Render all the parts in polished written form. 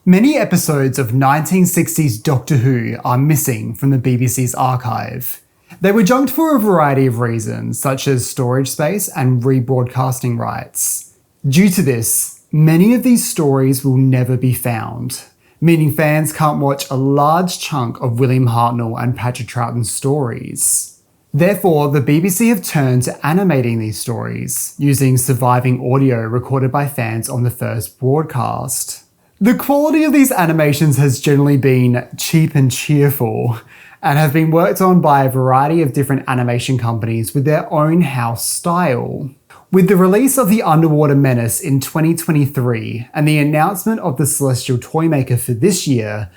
Many episodes of 1960s Doctor Who are missing from the BBC's archive. They were junked for a variety of reasons, such as storage space and rebroadcasting rights. Due to this, many of these stories will never be found, meaning fans can't watch a large chunk of William Hartnell and Patrick Troughton's stories. Therefore, the BBC have turned to animating these stories, using surviving audio recorded by fans on the first broadcast. The quality of these animations has generally been cheap and cheerful, and have been worked on by a variety of different animation companies with their own house style. With the release of The Underwater Menace in 2023 and the announcement of the Celestial Toymaker for this year,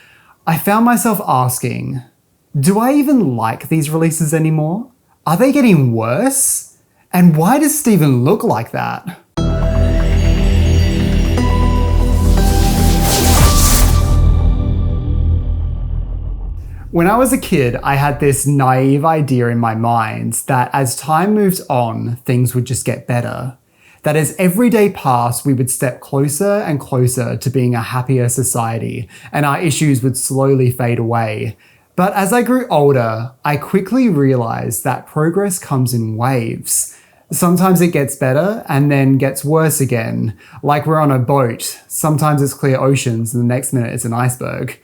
I found myself asking, do I even like these releases anymore? Are they getting worse? And why does Steven look like that? When I was a kid, I had this naive idea in my mind that as time moved on, things would just get better. That as every day passed, we would step closer and closer to being a happier society, and our issues would slowly fade away. But as I grew older, I quickly realized that progress comes in waves. Sometimes it gets better and then gets worse again, like we're on a boat. Sometimes it's clear oceans and the next minute it's an iceberg.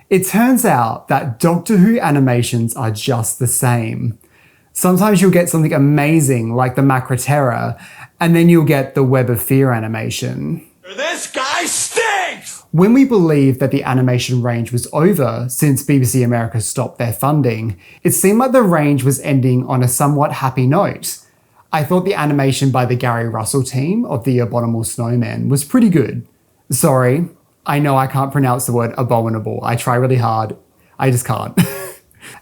It turns out that Doctor Who animations are just the same. Sometimes you'll get something amazing like the Macra Terror, and then you'll get the Web of Fear animation. This guy stinks! When we believed that the animation range was over since BBC America stopped their funding, it seemed like the range was ending on a somewhat happy note. I thought the animation by the Gary Russell team of The Abominable Snowman was pretty good. Sorry, I know I can't pronounce the word abominable. I try really hard. I just can't.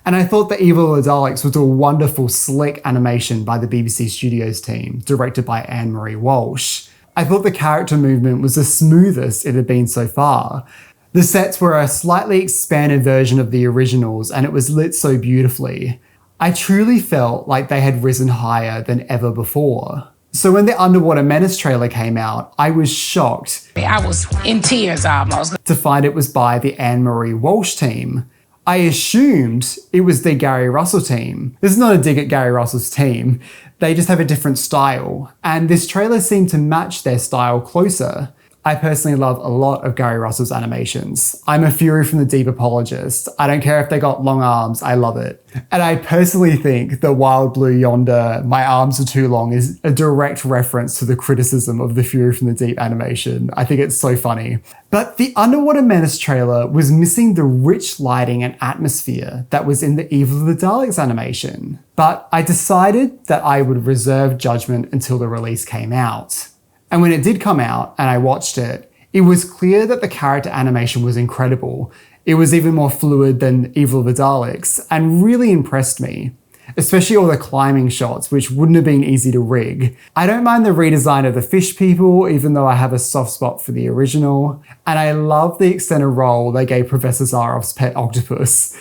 And I thought the Evil of the Daleks was a wonderful, slick animation by the BBC Studios team, directed by Anne-Marie Walsh. I thought the character movement was the smoothest it had been so far. The sets were a slightly expanded version of the originals, and it was lit so beautifully. I truly felt like they had risen higher than ever before. So when the Underwater Menace trailer came out, I was shocked. I was in tears almost. To find it was by the Anne-Marie Walsh team. I assumed it was the Gary Russell team. This is not a dig at Gary Russell's team. They just have a different style. And this trailer seemed to match their style closer. I personally love a lot of Gary Russell's animations. I'm a Fury from the Deep apologist. I don't care if they got long arms, I love it. And I personally think the Wild Blue Yonder, my arms are too long, is a direct reference to the criticism of the Fury from the Deep animation. I think it's so funny. But the Underwater Menace trailer was missing the rich lighting and atmosphere that was in the Evil of the Daleks animation. But I decided that I would reserve judgment until the release came out. And when it did come out and I watched it, it was clear that the character animation was incredible. It was even more fluid than Evil of the Daleks and really impressed me, especially all the climbing shots, which wouldn't have been easy to rig. I don't mind the redesign of the fish people, even though I have a soft spot for the original. And I love the extended role they gave Professor Zaroff's pet octopus.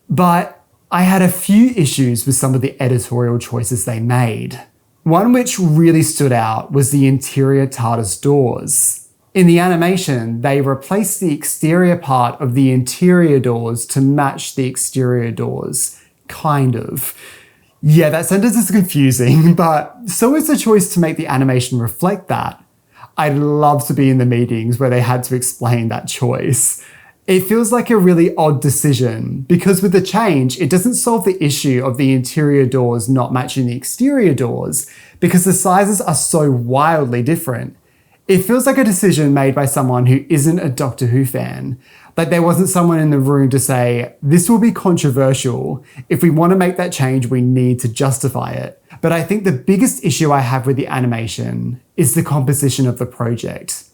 But I had a few issues with some of the editorial choices they made. One which really stood out was the interior TARDIS doors. In the animation, they replaced the exterior part of the interior doors to match the exterior doors. Kind of. Yeah, that sentence is confusing, but so is the choice to make the animation reflect that. I'd love to be in the meetings where they had to explain that choice. It feels like a really odd decision, because with the change, it doesn't solve the issue of the interior doors not matching the exterior doors, because the sizes are so wildly different. It feels like a decision made by someone who isn't a Doctor Who fan. Like there wasn't someone in the room to say, this will be controversial. If we want to make that change, we need to justify it. But I think the biggest issue I have with the animation is the composition of the project.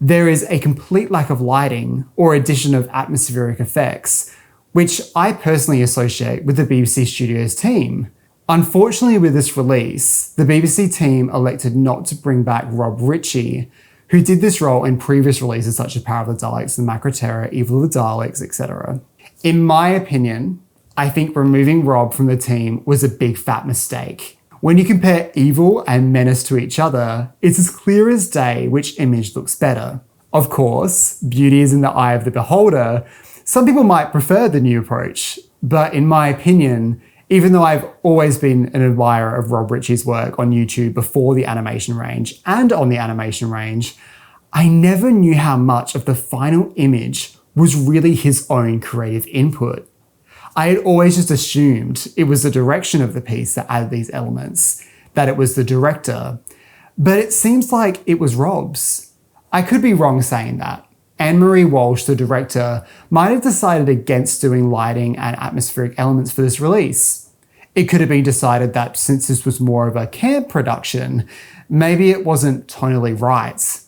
There is a complete lack of lighting or addition of atmospheric effects, which I personally associate with the BBC Studios team. Unfortunately, with this release, the BBC team elected not to bring back Rob Ritchie, who did this role in previous releases such as Power of the Daleks, The Macra Terror, Evil of the Daleks, etc. In my opinion, I think removing Rob from the team was a big fat mistake. When you compare Evil and Menace to each other, it's as clear as day which image looks better. Of course, beauty is in the eye of the beholder. Some people might prefer the new approach, but in my opinion, even though I've always been an admirer of Rob Ritchie's work on YouTube before the animation range and on the animation range, I never knew how much of the final image was really his own creative input. I had always just assumed it was the direction of the piece that added these elements, that it was the director, but it seems like it was Rob's. I could be wrong saying that. Anne-Marie Walsh, the director, might have decided against doing lighting and atmospheric elements for this release. It could have been decided that since this was more of a camp production, maybe it wasn't tonally right.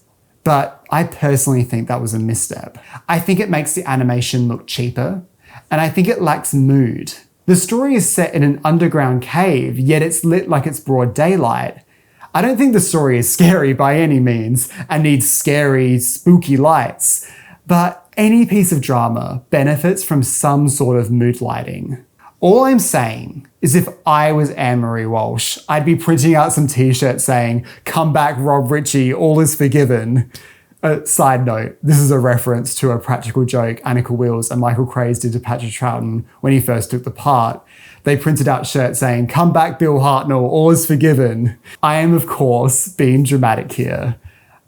But I personally think that was a misstep. I think it makes the animation look cheaper, and I think it lacks mood. The story is set in an underground cave, yet it's lit like it's broad daylight. I don't think the story is scary by any means and needs scary, spooky lights, but any piece of drama benefits from some sort of mood lighting. All I'm saying is if I was Anne-Marie Walsh, I'd be printing out some t-shirts saying, "Come back Rob Ritchie, all is forgiven." Side note, this is a reference to a practical joke Annika Wills and Michael Craze did to Patrick Troughton when he first took the part. They printed out shirts saying, "Come back Bill Hartnell, all is forgiven." I am of course being dramatic here.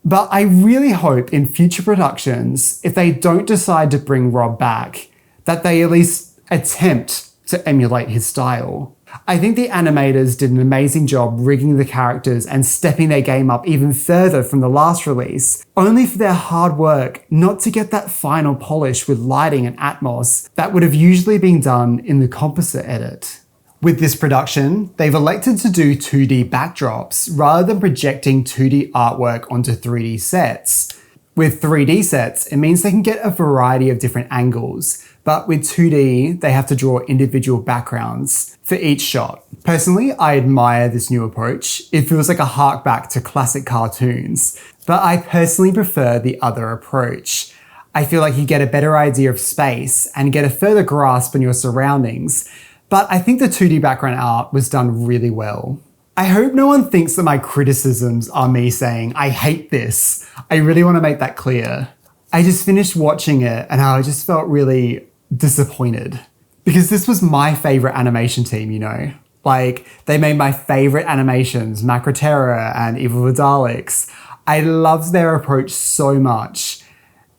But I really hope in future productions, if they don't decide to bring Rob back, that they at least attempt to emulate his style. I think the animators did an amazing job rigging the characters and stepping their game up even further from the last release, only for their hard work not to get that final polish with lighting and atmos that would have usually been done in the composite edit. With this production, they've elected to do 2D backdrops rather than projecting 2D artwork onto 3D sets. With 3D sets, it means they can get a variety of different angles, but with 2D, they have to draw individual backgrounds for each shot. Personally, I admire this new approach. It feels like a hark back to classic cartoons, but I personally prefer the other approach. I feel like you get a better idea of space and get a further grasp on your surroundings, but I think the 2D background art was done really well. I hope no one thinks that my criticisms are me saying, "I hate this." I really want to make that clear. I just finished watching it and I just felt really disappointed because this was my favorite animation team, you know? Like, they made my favorite animations, Macroterra and Evil of the Daleks. I loved their approach so much.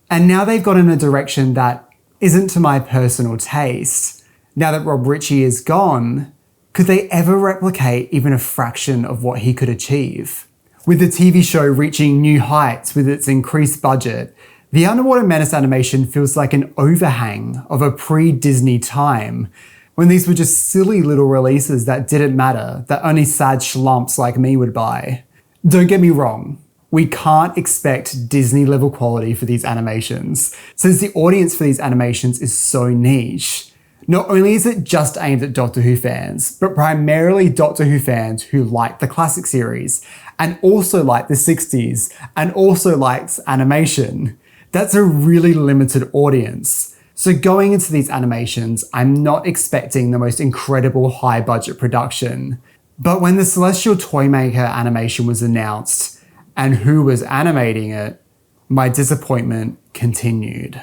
And now they've gone in a direction that isn't to my personal taste. Now that Rob Ritchie is gone, could they ever replicate even a fraction of what he could achieve? With the TV show reaching new heights with its increased budget, the Underwater Menace animation feels like an overhang of a pre-Disney time, when these were just silly little releases that didn't matter, that only sad schlumps like me would buy. Don't get me wrong, we can't expect Disney-level quality for these animations, since the audience for these animations is so niche. Not only is it just aimed at Doctor Who fans, but primarily Doctor Who fans who like the classic series, and also like the 60s, and also likes animation. That's a really limited audience. So going into these animations, I'm not expecting the most incredible high budget production. But when the Celestial Toymaker animation was announced, and who was animating it, my disappointment continued.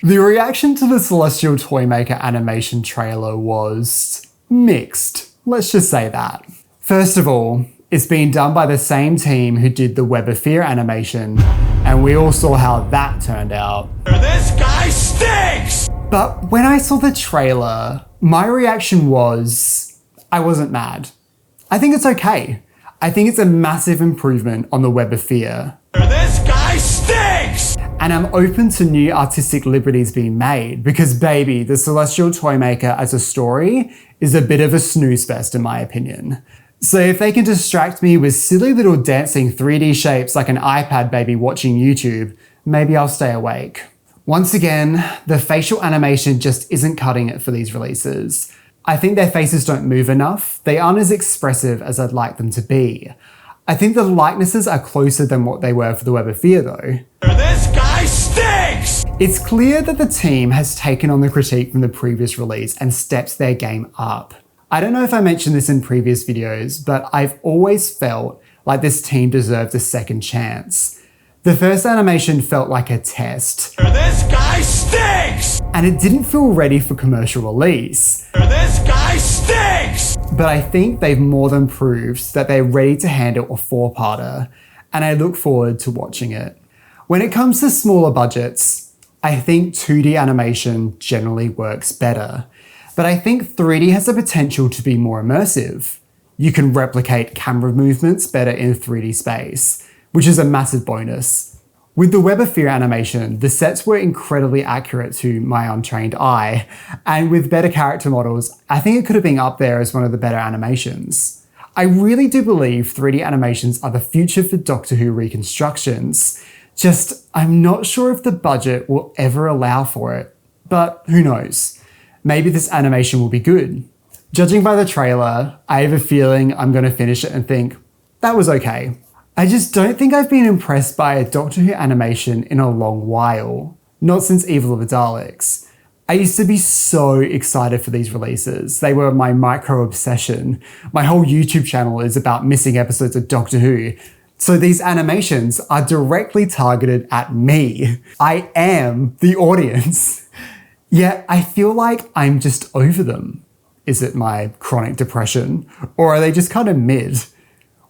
The reaction to the Celestial Toymaker animation trailer was mixed. Let's just say that. First of all, it's being done by the same team who did the Web of Fear animation, and we all saw how that turned out. This guy stinks! But when I saw the trailer, my reaction was, I wasn't mad. I think it's okay. I think it's a massive improvement on the Web of Fear. This guy stinks! And I'm open to new artistic liberties being made because baby, the Celestial Toymaker as a story is a bit of a snooze fest in my opinion. So if they can distract me with silly little dancing 3D shapes like an iPad baby watching YouTube, maybe I'll stay awake. Once again, the facial animation just isn't cutting it for these releases. I think their faces don't move enough. They aren't as expressive as I'd like them to be. I think the likenesses are closer than what they were for the Web of Fear though. This guy stinks! It's clear that the team has taken on the critique from the previous release and stepped their game up. I don't know if I mentioned this in previous videos, but I've always felt like this team deserved a second chance. The first animation felt like a test, This guy stinks! and it didn't feel ready for commercial release. This guy stinks! But I think they've more than proved that they're ready to handle a 4-parter, and I look forward to watching it. When it comes to smaller budgets, I think 2D animation generally works better, but I think 3D has the potential to be more immersive. You can replicate camera movements better in 3D space, which is a massive bonus. With the Web of Fear animation, the sets were incredibly accurate to my untrained eye, and with better character models, I think it could have been up there as one of the better animations. I really do believe 3D animations are the future for Doctor Who reconstructions. Just, I'm not sure if the budget will ever allow for it, but who knows? Maybe this animation will be good. Judging by the trailer, I have a feeling I'm going to finish it and think, that was okay. I just don't think I've been impressed by a Doctor Who animation in a long while. Not since Evil of the Daleks. I used to be so excited for these releases. They were my micro obsession. My whole YouTube channel is about missing episodes of Doctor Who. So these animations are directly targeted at me. I am the audience. Yet I feel like I'm just over them. Is it my chronic depression? Or are they just kind of mid?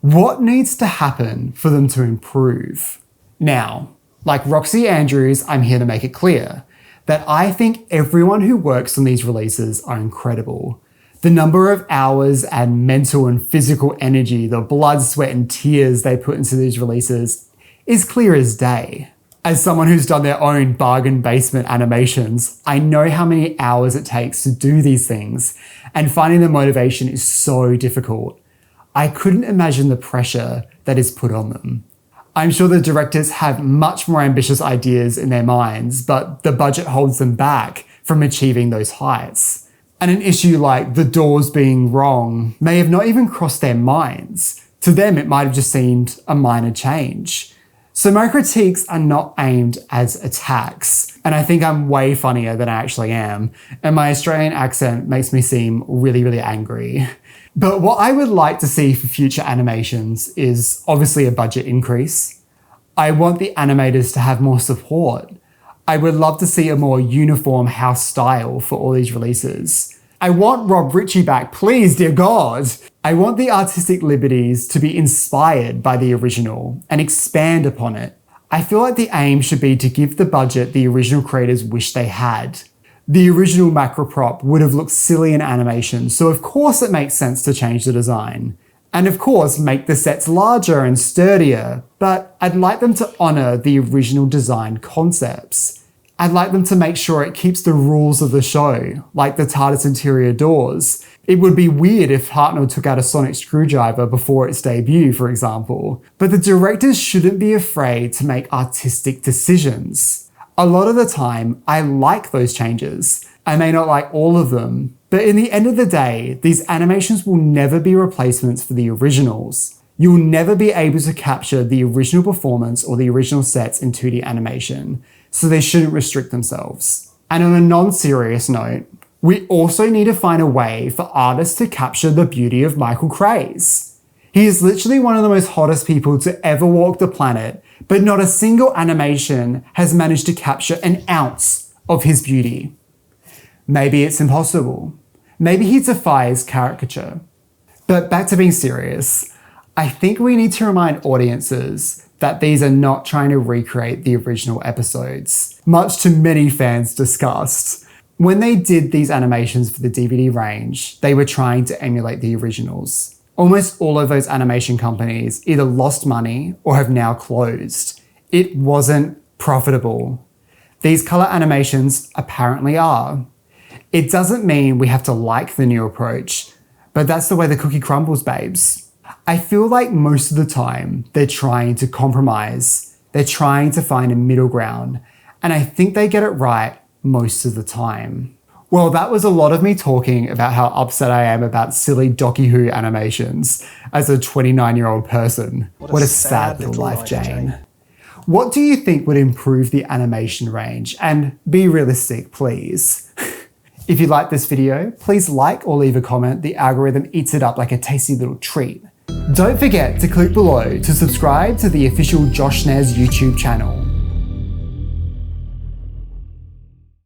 What needs to happen for them to improve? Now, like Roxy Andrews, I'm here to make it clear that I think everyone who works on these releases are incredible. The number of hours and mental and physical energy, the blood, sweat, and tears they put into these releases is clear as day. As someone who's done their own bargain basement animations, I know how many hours it takes to do these things, and finding the motivation is so difficult. I couldn't imagine the pressure that is put on them. I'm sure the directors have much more ambitious ideas in their minds, but the budget holds them back from achieving those heights. And an issue like the doors being wrong may have not even crossed their minds. To them, it might have just seemed a minor change. So my critiques are not aimed as attacks, and I think I'm way funnier than I actually am, and my Australian accent makes me seem really, really angry. But what I would like to see for future animations is obviously a budget increase. I want the animators to have more support. I would love to see a more uniform house style for all these releases. I want Rob Ritchie back, please, dear God. I want the artistic liberties to be inspired by the original and expand upon it. I feel like the aim should be to give the budget the original creators wish they had. The original macroprop would have looked silly in animation, so of course it makes sense to change the design. And of course make the sets larger and sturdier, but I'd like them to honour the original design concepts. I'd like them to make sure it keeps the rules of the show, like the TARDIS interior doors. It would be weird if Hartnell took out a sonic screwdriver before its debut, for example. But the directors shouldn't be afraid to make artistic decisions. A lot of the time, I like those changes. I may not like all of them, but in the end of the day, these animations will never be replacements for the originals. You'll never be able to capture the original performance or the original sets in 2D animation, so they shouldn't restrict themselves. And on a non-serious note, we also need to find a way for artists to capture the beauty of Michael Craze. He is literally one of the most hottest people to ever walk the planet, but not a single animation has managed to capture an ounce of his beauty. Maybe it's impossible. Maybe he defies caricature. But back to being serious, I think we need to remind audiences that these are not trying to recreate the original episodes, much to many fans' disgust. When they did these animations for the DVD range, they were trying to emulate the originals. Almost all of those animation companies either lost money or have now closed. It wasn't profitable. These color animations apparently are. It doesn't mean we have to like the new approach, but that's the way the cookie crumbles, babes. I feel like most of the time they're trying to compromise. They're trying to find a middle ground, and I think they get it right most of the time. Well, that was a lot of me talking about how upset I am about silly Docky Who animations as a 29-year-old person. What a sad little life, Jane. What do you think would improve the animation range? And be realistic, please. If you like this video, please like or leave a comment. The algorithm eats it up like a tasty little treat. Don't forget to click below to subscribe to the official Josh Nez YouTube channel.